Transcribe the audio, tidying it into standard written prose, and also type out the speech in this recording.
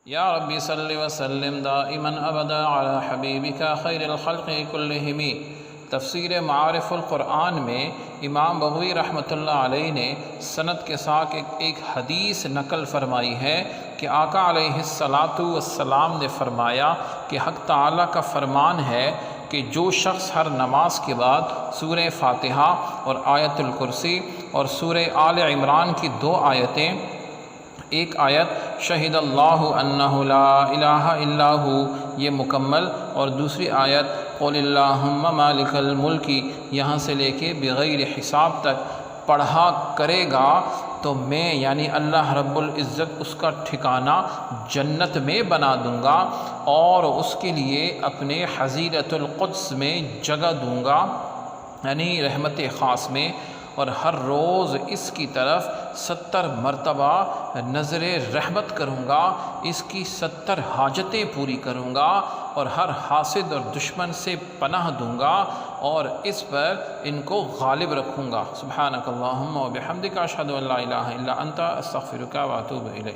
یا رب صل وسلم دائما ابدا علی حبیبک خیر الخلق کلہم۔ تفسیر معارف القرآن میں امام بغوی رحمۃ اللہ علیہ نے سند کے ساتھ ایک حدیث نقل فرمائی ہے کہ آقا علیہ السلام نے فرمایا کہ حق تعالیٰ کا فرمان ہے کہ جو شخص ہر نماز کے بعد سورہ فاتحہ اور آیت الکرسی اور سورہ آل عمران کی 2 آیتیں، ایک آیت شہد اللہ انہ لا الہ الا ہو یہ مکمل، اور دوسری آیت قل اللہم مالک الملک یہاں سے لے کے بغیر حساب تک پڑھا کرے گا تو میں یعنی اللہ رب العزت اس کا ٹھکانہ جنت میں بنا دوں گا اور اس کے لیے اپنے حظیرۃ القدس میں جگہ دوں گا یعنی رحمت خاص میں، اور ہر روز اس کی طرف 70 مرتبہ نظر رحمت کروں گا، اس کی 70 حاجتیں پوری کروں گا اور ہر حاسد اور دشمن سے پناہ دوں گا اور اس پر ان کو غالب رکھوں گا۔ سبحانک اللہم و بحمدک اشہد ان لا الہ الا انت استغفرک و اتوب الیک۔